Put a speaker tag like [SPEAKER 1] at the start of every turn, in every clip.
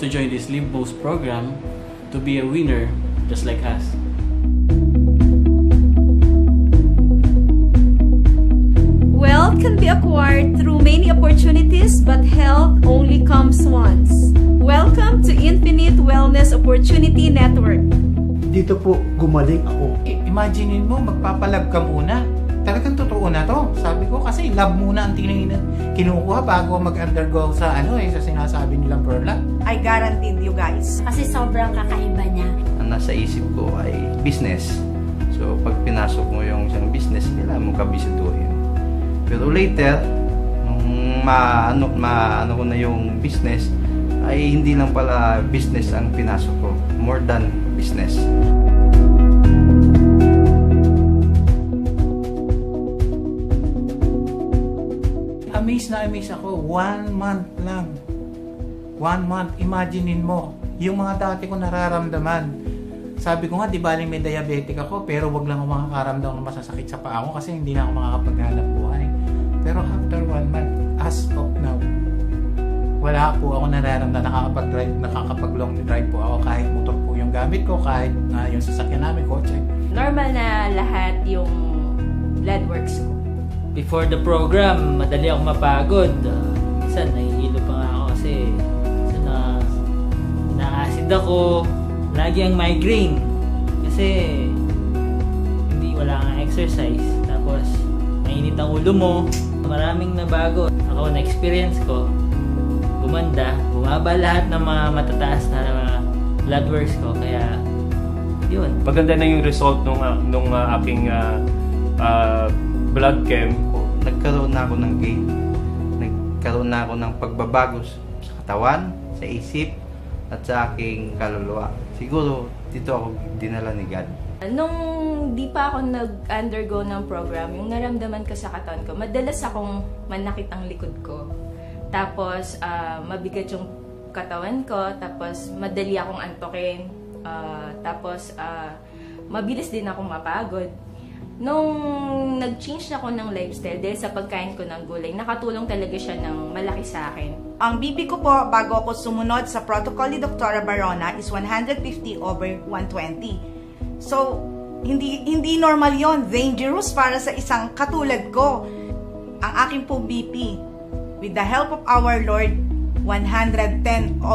[SPEAKER 1] to join this Live Boost program to be a winner just like us.
[SPEAKER 2] Wealth can be acquired through many opportunities, but health only comes once. Welcome to Infinite Wellness Opportunity Network.
[SPEAKER 3] Dito po gumaling ako.
[SPEAKER 4] Imaginein mo, magpapalab ka muna. Talagang totoo na to. Sabi ko kasi lab muna ang kinukuha bago mag-undergo sa sa sinasabi nilang Perla.
[SPEAKER 5] I guaranteed you guys.
[SPEAKER 6] Kasi sobrang kakaiba niya.
[SPEAKER 7] Ang nasa isip ko ay business. So, pag pinasok mo yung isang business, kailangan mo kabisaduhin. Pero later, nung maano ko na yung business, ay hindi lang pala business ang pinasok ko. More than business.
[SPEAKER 4] Amaze ako. 1 month lang. 1 month. Imaginein mo. Yung mga dati ko nararamdaman. Sabi ko nga, di baling may diabetic ako, pero wag lang ako makakaramdam ng masasakit sa paa ko kasi hindi na ako makakapaghanap buhay. Pero after 1 month, as of now, wala po ako nararamdaman. Nakakapag-long drive po ako kahit motor po yung gamit ko, kahit yung sasakyan namin, kotse.
[SPEAKER 2] Normal na lahat yung blood works ko.
[SPEAKER 8] Before the program, madali ako mapagod. Minsan, nahihilo pa nga ako kasi na-acid ako. Lagi ang migraine. Kasi, wala kang exercise. Tapos, mainit ang ulo mo. Maraming nabago. Ako, na-experience ko, gumanda. Bumaba lahat ng mga matataas na blood works ko. Kaya, yun.
[SPEAKER 9] Maganda na yung result nung aking blood chem.
[SPEAKER 7] Nagkaroon na ako ng gain. Nagkaroon na ako ng pagbabago sa katawan, sa isip, at sa aking kaluluwa. Siguro, dito ako dinala ni God.
[SPEAKER 2] Nung di pa ako nag-undergo ng program, yung naramdaman ko sa katawan ko, madalas akong manakit ang likod ko. Tapos, mabigat yung katawan ko. Tapos, madali akong antokin. Tapos, mabilis din akong mapagod. Nung nag-change ako ng lifestyle dahil sa pagkain ko ng gulay, nakatulong talaga siya ng malaki sa akin.
[SPEAKER 5] Ang BP ko po bago ako sumunod sa protocol ni Dr. Barona is 150/120. So, hindi normal yon, dangerous para sa isang katulad ko. Ang aking po BP, with the help of our Lord, 110/70.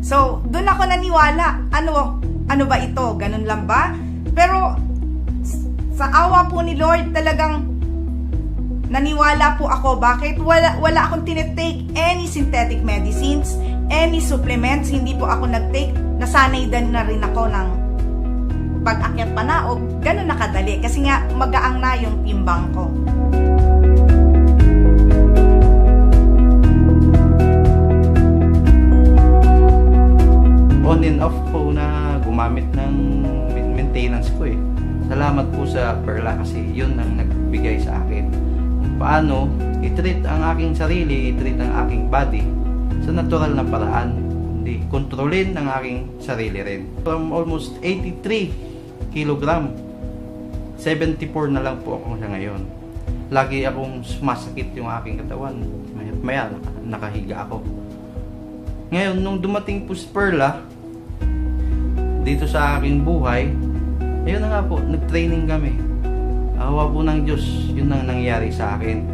[SPEAKER 5] So, doon ako naniwala. Ano ba ito? Ganun lang ba? Pero, sa awa po ni Lord, talagang naniwala po ako. Bakit? Wala akong tinitake any synthetic medicines, any supplements. Hindi po ako nag-take. Nasanay din na rin ako ng pag-akyat panaog. Ganun nakadali. Kasi nga, magaang na yung timbang ko.
[SPEAKER 7] On and off po na gumamit ng maintenance ko eh. Salamat po sa Perla kasi yun ang nagbigay sa akin. Kung paano i-treat ang aking sarili, i-treat ang aking body sa natural na paraan. Hindi kontrolin ang aking sarili rin. From almost 83 kilogram, 74 na lang po ako sa ngayon. Lagi akong sumasakit yung aking katawan. Maya nakahiga ako. Ngayon, nung dumating po si Perla dito sa aking buhay, ayun na nga po, nag-training kami. Awa po ng Diyos, yun ang nangyari sa akin.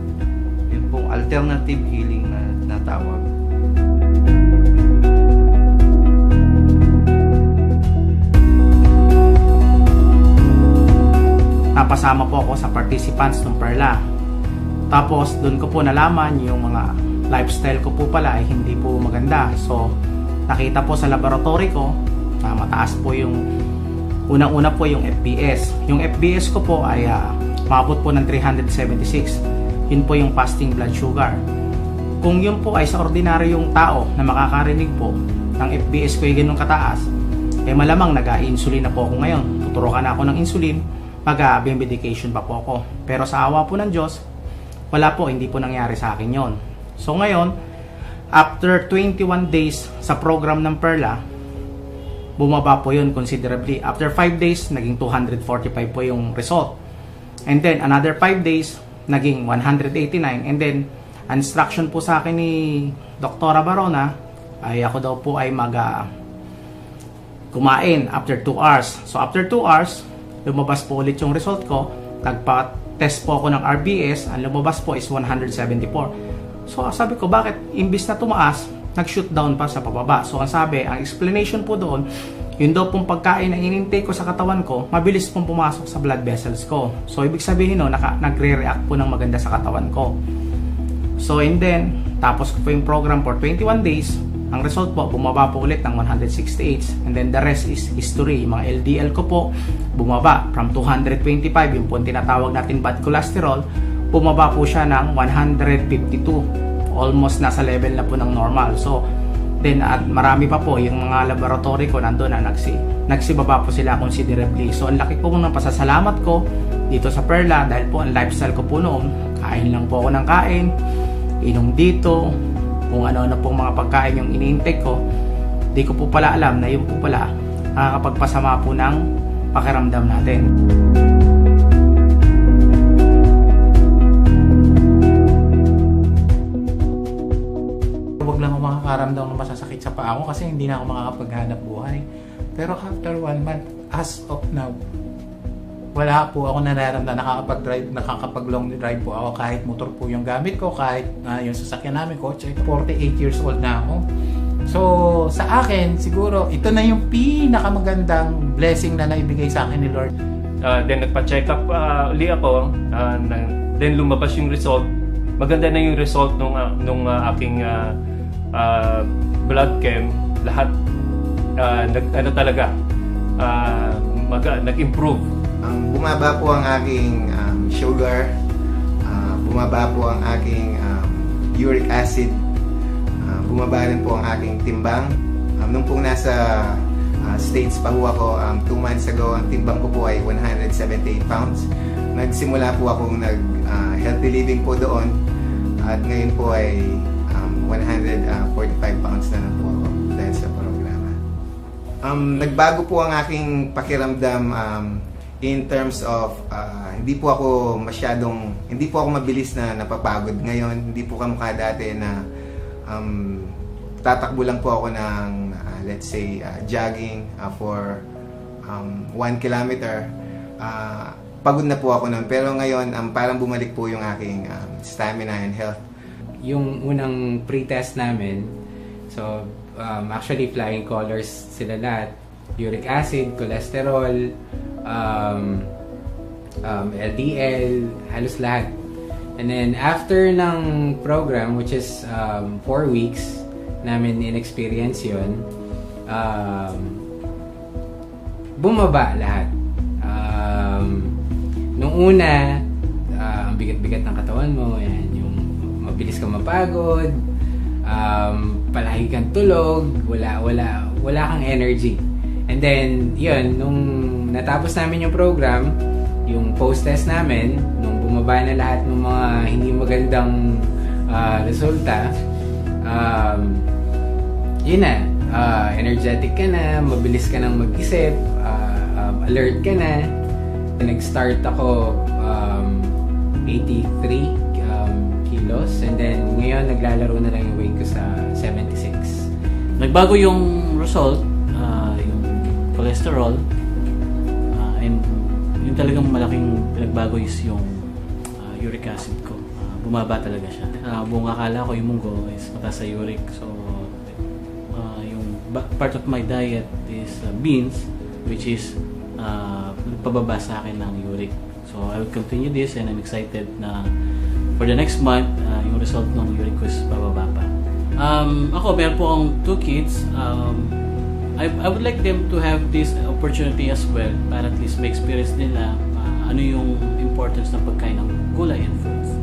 [SPEAKER 7] Yun pong alternative healing na tawag.
[SPEAKER 10] Napasama po ako sa participants ng Perla. Tapos, doon ko po nalaman yung mga lifestyle ko po pala ay hindi po maganda. So, nakita po sa laboratory ko na mataas po yung unang-una po yung FBS. Yung FBS ko po ay maabot po ng 376. Yun po yung fasting blood sugar. Kung yun po ay sa ordinaryong tao na makakarinig po ng FBS ko ay ganun kataas, eh malamang nag-insulin na po ako ngayon. Tuturukan na ako ng insulin, mag-medication pa po ako. Pero sa awa po ng Diyos, wala po, hindi po nangyari sa akin yon. So ngayon, after 21 days sa program ng Perla, bumaba po yun considerably. After 5 days, naging 245 po yung result. And then, another 5 days, naging 189. And then, instruction po sa akin ni Dr. Barona, ay ako daw po ay kumain after 2 hours. So after 2 hours, lumabas po ulit yung result ko. Nagpa-test po ako ng RBS, ang lumabas po is 174. So sabi ko, bakit imbis na tumaas, nag-shoot down pa sa pababa? So ang sabi, ang explanation po doon, yun daw pong pagkain na in-intake ko sa katawan ko, mabilis pong pumasok sa blood vessels ko. So ibig sabihin no, nagre-react po ng maganda sa katawan ko. So and then, tapos ko po yung program for 21 days, ang result po, bumaba po ulit ng 168. And then the rest is history. Yung mga LDL ko po, bumaba from 225, yung po tinatawag natin bad cholesterol, bumaba po siya ng 152. Almost nasa level na po ng normal. So, then at marami pa po yung mga laboratory ko nandun na nagsibaba po sila considerably. So, ang laki po ng pasasalamat ko dito sa Perla dahil po ang lifestyle ko po noon, kain lang po ako ng kain, inom dito, kung ano-ano pong mga pagkain yung ini-intake ko, di ko po pala alam na yun po pala nakakapagpasama po ng pakiramdam natin.
[SPEAKER 4] Huwag lang ako makakaramdam ng masasakit sa paa ko kasi hindi na ako makakapaghanap buhay. Pero after 1 month, as of now, wala po ako nararamdaman, nakakapag-long drive po ako kahit motor po yung gamit ko, kahit yung sasakyan namin, kotse. 48 years old na ako. So, sa akin, siguro, ito na yung pinakamagandang blessing na naibigay sa akin ni Lord.
[SPEAKER 9] Then nagpa-check up uli ako, then lumabas yung result. Maganda na yung result nung aking blood chem. Lahat nag-improve.
[SPEAKER 11] Bumaba po ang aking sugar, bumaba po ang aking uric acid, bumaba rin po ang aking timbang. Nung pong nasa States pa ho ako, 2 months ago, ang timbang ko po ay 178 pounds. Nagsimula po akong healthy living po doon at ngayon po ay 145 pounds na lang po ako dahil sa programa. Nagbago po ang aking pakiramdam in terms of hindi po ako mabilis na napapagod ngayon. Hindi po kamukha dati na tatakbo lang po ako ng let's say jogging for 1 kilometer. Pagod na po ako nun. Pero ngayon parang bumalik po yung aking stamina and health.
[SPEAKER 12] Yung unang pre-test namin, so actually flying colors sila lahat. Uric acid, cholesterol, LDL, halos lahat. And then after ng program, which is 4 weeks namin in-experience yun, bumaba lahat. Nung una, ang bigat-bigat ng katawan mo, yan, yung mabilis kang mapagod, palagi kang tulog, wala kang energy. And then, yun, nung natapos namin yung program, yung post-test namin, nung bumaba na lahat ng mga hindi magandang resulta, yun na, energetic ka na, mabilis ka nang mag-isip, alert ka na. Nag-start ako 83 kilos, and then ngayon naglalaro na lang yung weight ko sa 76.
[SPEAKER 1] Nagbago yung result, yung cholesterol, and yung talagang malaking pinagbago is yung uric acid ko. Bumaba talaga siya. Buong akala ko yung munggo is mataas sa uric. So, yung part of my diet is beans, which is pababa sa akin ng uric. So, I will continue this and I'm excited na for the next month, yung result ng uric ko is pababa pa. Ako, meron po akong 2 kids. I would like them to have this opportunity as well para at least may experience nila ano yung importance ng pagkain ng gulay and fruits.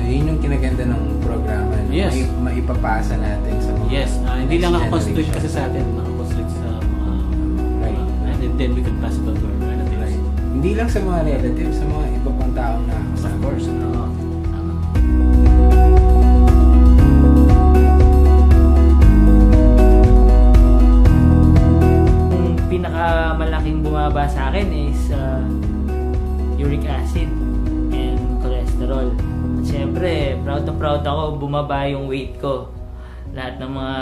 [SPEAKER 12] Yun yung kinaganda ng programa.
[SPEAKER 1] Yes.
[SPEAKER 12] Maipapasa natin sa mga
[SPEAKER 1] hindi lang nakakoncentrate kasi sa atin, nakakoncentrate sa mga and then we can pass it on to our relatives.
[SPEAKER 12] Right. Hindi lang sa mga relatives, sa mga iba pang taong na
[SPEAKER 1] of course.
[SPEAKER 8] Pinakamalaking bumaba sa akin is uric acid and cholesterol. At syempre, proud na proud ako bumaba yung weight ko. lahat ng mga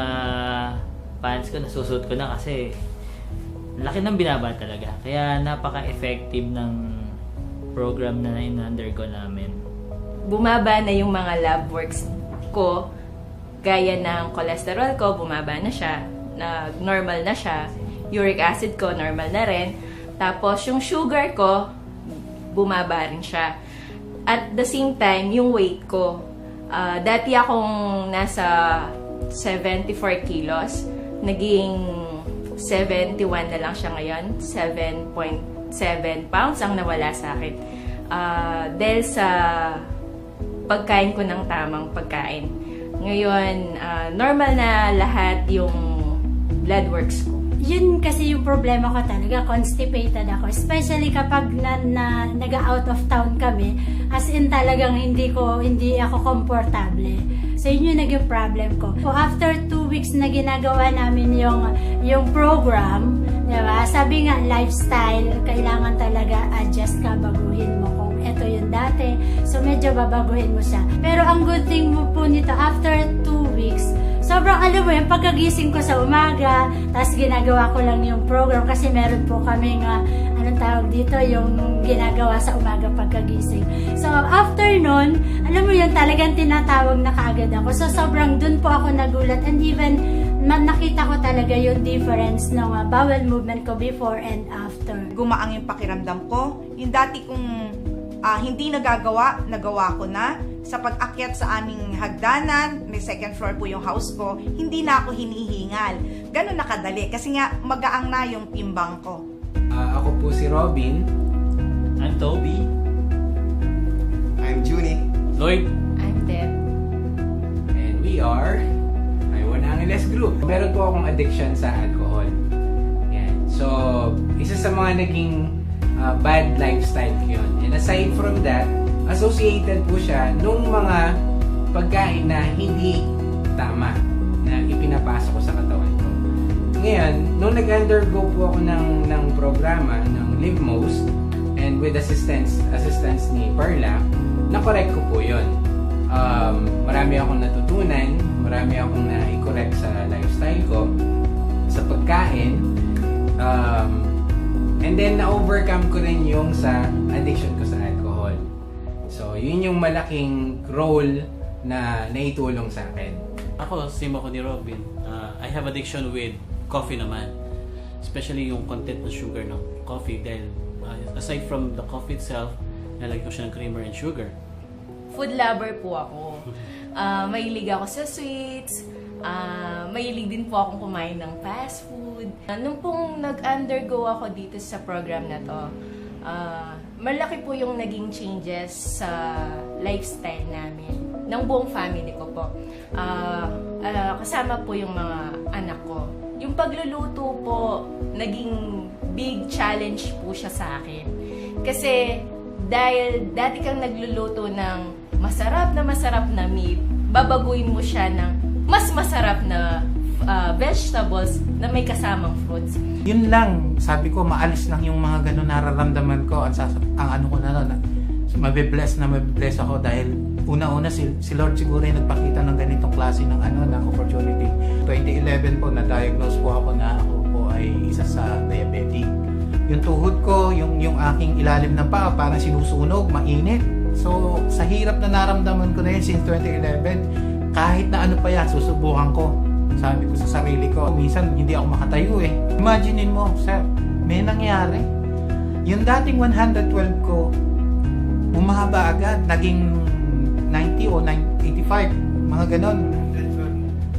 [SPEAKER 8] fans ko nasusuot ko na kasi laki ng binaba talaga. Kaya napaka-effective ng program na in-undergo namin.
[SPEAKER 2] Bumaba na yung mga lab works ko, gaya ng cholesterol ko, bumaba na siya, normal na siya, uric acid ko, normal na rin. Tapos yung sugar ko, bumaba rin siya. At the same time, yung weight ko, dati akong nasa 74 kilos, naging 71 na lang siya ngayon, 7.7 pounds ang nawala sa akin. Dahil sa pagkain ko ng tamang pagkain. Ngayon, normal na lahat yung blood works ko.
[SPEAKER 6] Yun kasi yung problema ko talaga, constipated ako. Especially kapag nag-out of town kami, as in talagang hindi ako komportable. So yun yung naging problem ko. So after 2 weeks na ginagawa namin yung program, diba? Sabi nga, lifestyle, kailangan talaga adjust ka, baguhin mo kung ito yung dati. So medyo babaguhin mo siya. Pero ang good thing mo po nito, after 2 weeks, sobrang alam mo yung pagkagising ko sa umaga, tapos ginagawa ko lang yung program kasi meron po kaming, anong tawag dito, yung ginagawa sa umaga pagkagising. So, after nun, alam mo yun, talagang tinatawag na kaagad ako. So, sobrang dun po ako nagulat and even nakita ko talaga yung difference ng bowel movement ko before and after.
[SPEAKER 5] Gumaang yung pakiramdam ko. Yung dati kong hindi nagawa ko na. Sa pag-akyat sa aming hagdanan, may second floor po yung house ko, hindi na ako hinihingal. Ganun nakadali kasi nga magaang na yung timbang ko.
[SPEAKER 12] Ako po si Robin.
[SPEAKER 8] I'm Toby.
[SPEAKER 11] I'm Junie.
[SPEAKER 1] Lloyd.
[SPEAKER 2] I'm Deb.
[SPEAKER 12] And we are One Angeles Group. Meron po akong addiction sa alcohol. Yan. So, isa sa mga naging bad lifestyle ko yun. And aside from that, associated po siya nung mga pagkain na hindi tama na ipinapasok ko sa katawan ko. Ngayon, nung nag-undergo po ako ng programa ng LiveMost and with assistance ni Perla, na-correct ko po yun. Marami akong natutunan, marami akong na-correct sa lifestyle ko, sa pagkain, and then na-overcome ko rin yung sa addiction ko sa alcohol. So, yun yung malaking role na naitulong sa akin.
[SPEAKER 1] Ako, same ako ni Robin. I have addiction with coffee naman. Especially yung content ng sugar ng coffee dahil aside from the coffee itself, nalagay ko siya ng creamer and sugar.
[SPEAKER 2] Food lover po ako. Mahilig ako sa sweets. Mahilig din po akong kumain ng fast food. Nung pong nag-undergo ako dito sa program na to, malaki po yung naging changes sa lifestyle namin ng buong family ko po. Kasama po yung mga anak ko. Yung pagluluto po, naging big challenge po siya sa akin. Kasi dahil dati kang nagluluto ng masarap na meat, babaguhin mo siya ng mas masarap na vegetables na may kasamang fruits.
[SPEAKER 4] Yun lang, sabi ko, maalis lang yung mga ganun nararamdaman ko. Ang ano ko na mabibless ako dahil una-una si Lord siguro yung nagpakita ng ganitong klase ng opportunity. 2011 po, na-diagnose po ako na ako po ay isa sa diabetic. Yung tuhod ko, yung aking ilalim ng paa, parang sinusunog, mainit. So, sa hirap na naramdaman ko na yun since 2011, kahit na ano pa yan, susubukan ko. Sabi ko sa sarili ko, minsan hindi ako makatayo eh. Imaginein mo, sir, may nangyari. Yung dating 112 ko, umahaba agad, naging 90 o 85, mga ganon.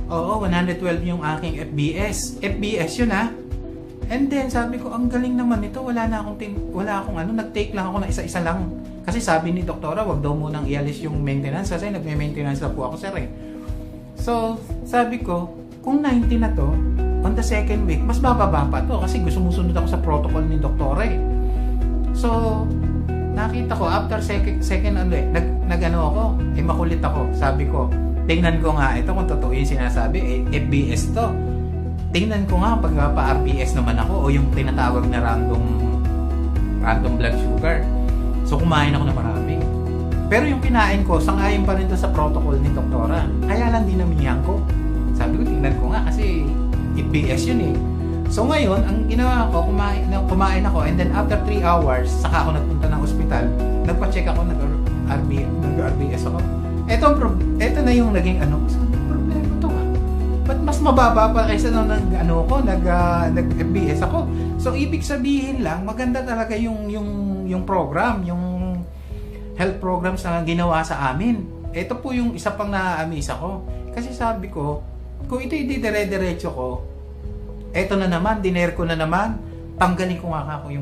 [SPEAKER 4] Oo, 112 yung aking FBS. FBS yun ha. And then sabi ko, ang galing naman ito, wala akong nag-take lang ako na isa-isa lang. Kasi sabi ni doktora, wag daw munang ialis yung maintenance kasi nagme-maintenance na po ako sir eh. So, sabi ko, kung 90 na to, on the second week, mas bababa pa to kasi gusto musunod ako sa protocol ni doktora eh. So, nakita ko, after second nag-ano ako, makulit ako. Sabi ko, tingnan ko nga ito kung totoo yung sinasabi, FBS to. Tingnan ko nga pag pa-RBS naman ako o yung tinatawag na random blood sugar. So, kumain ako na marami. Pero yung kinain ko, sangayon pa rin to sa protocol ni doktora. Kaya lang din naminyan ko. Sabi ko, tingnan ko nga kasi EPS yun eh. So ngayon, ang ginawa ko, kumain ako, and then after 3 hours, saka ako nagpunta ng ospital, nagpa-check ako, nag-RBS ako. Ito na yung naging problema to ha. Ba't mas mababa pa kaysa nung nag-FBS ako? So ibig sabihin lang, maganda talaga yung program, yung health programs na ginawa sa amin. Ito po yung isa pang na-amaze ako. Kasi sabi ko, kung ito yung dire-diretso ko, eto na naman, diner ko na naman, tanggalin ko nga ako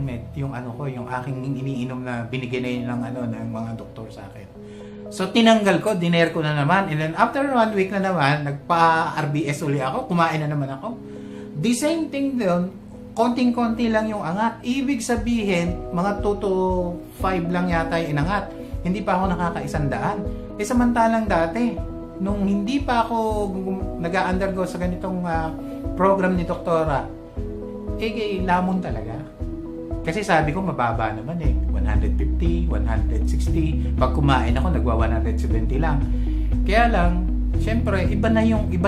[SPEAKER 4] yung aking iniinom na binigay na ng mga doktor sa akin. So tinanggal ko, diner ko na naman, and then after 1 week na naman, nagpa-RBS uli ako, kumain na naman ako. The same thing doon, konting-konti lang yung angat. Ibig sabihin, mga 2 to 5 lang yata yung inangat. Hindi pa ako nakaka-100. Samantalang dati, nung hindi pa ako nag-undergo sa ganitong program ni doktora, lamon talaga. Kasi sabi ko, mababa naman 150, 160. Pag kumain ako, nagwa 170 lang. Kaya lang, syempre, iba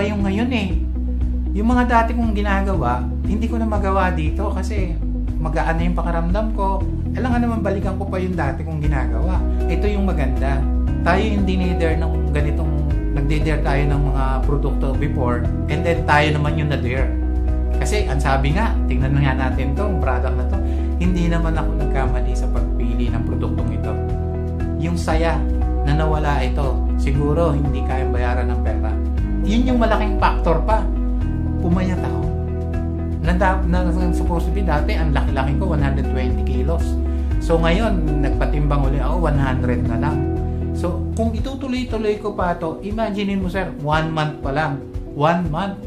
[SPEAKER 4] yung ngayon Yung mga dati kong ginagawa, hindi ko na magawa dito kasi magaan na yung pakaramdam ko. Alam nga naman, balikan ko pa yung dati kong ginagawa. Ito yung maganda. Tayo yung dinider ng ganitong, nagdider tayo ng mga produkto before, and then tayo naman yung nadir. Kasi ang sabi nga, tingnan na nga natin tong product na to, hindi naman ako nagkamali sa pagpili ng produktong ito. Yung saya na nawala ito, siguro hindi kayang bayaran ng pera. Yun yung malaking factor pa. Pumayat ako. Supposed to be dati, ang laki-laki ko, 120 kilos. So ngayon, nagpatimbang uli ako, 100 na lang. So kung itutuloy-tuloy ko pa to, imaginein mo sir, 1 month pa lang. 1 month.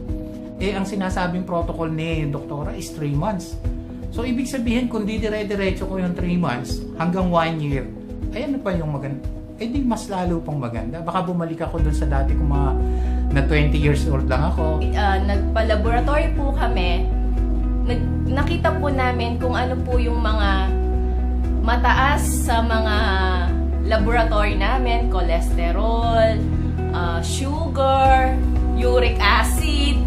[SPEAKER 4] Ang sinasabing protocol ni doktora is 3 months. So ibig sabihin, kung di dire-diretso ko yung 3 months hanggang 1 year, ayan na pa yung maganda. Di mas lalo pang maganda. Baka bumalik ako dun sa dati kong mga na 20 years old lang ako.
[SPEAKER 2] Nagpa-laboratory po kami. Nakita po namin kung ano po yung mga mataas sa mga laboratory namin, cholesterol, sugar, uric acid,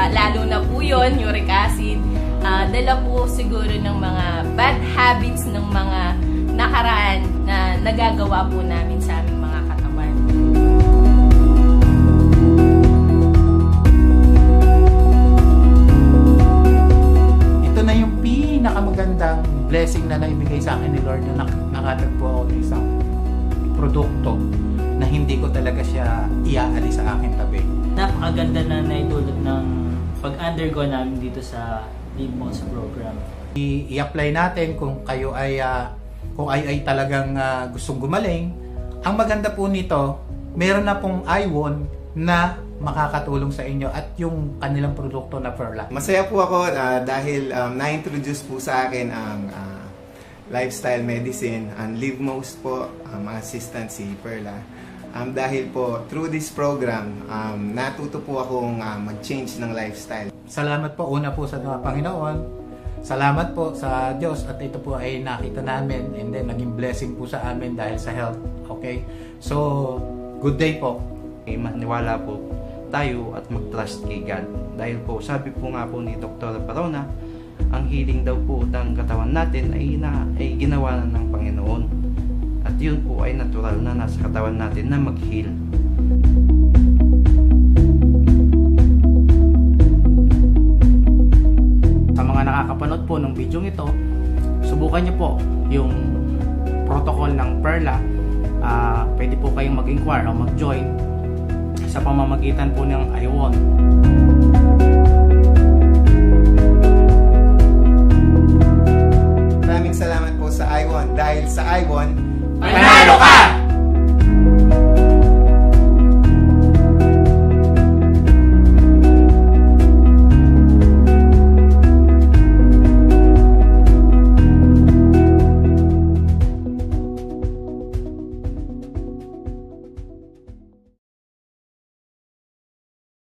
[SPEAKER 2] lalo na po yun, uric acid. Dala po siguro ng mga bad habits ng mga nakaraan na nagagawa po namin sa aming mga katawan.
[SPEAKER 4] Ito na yung pinakamagandang blessing na naibigay sa akin ni Lord na nakatagpo ako ng isang produkto na hindi ko talaga siya iaalis sa aking tabi.
[SPEAKER 8] Napakaganda na naidulot ng pag-undergo namin dito sa Live Most program.
[SPEAKER 4] I-apply natin kung kayo ay talagang gustong gumaling. Ang maganda po nito, meron na pong iWon na makakatulong sa inyo at yung kanilang produkto na Perla.
[SPEAKER 11] Masaya po ako dahil na-introduce po sa akin ang lifestyle medicine and Live Most po, ang assistant si Perla. Dahil po, through this program, natuto po akong mag-change ng lifestyle.
[SPEAKER 4] Salamat po una po sa Panginoon. Salamat po sa Diyos at ito po ay nakita namin and then naging blessing po sa amin dahil sa health. Okay? So, good day po.
[SPEAKER 7] Maniwala po tayo at mag-trust kay God. Dahil po, sabi po nga po ni Dr. Parona, ang healing daw po ng katawan natin ay ginawa na ng Panginoon. At yun po ay natural na nasa katawan natin na mag-heal.
[SPEAKER 10] Sa mga nakakapanood po ng video ito, subukan nyo po yung protocol ng Perla. Pwede po kayong mag-inquire o mag-join sa pamamagitan po ng iWon.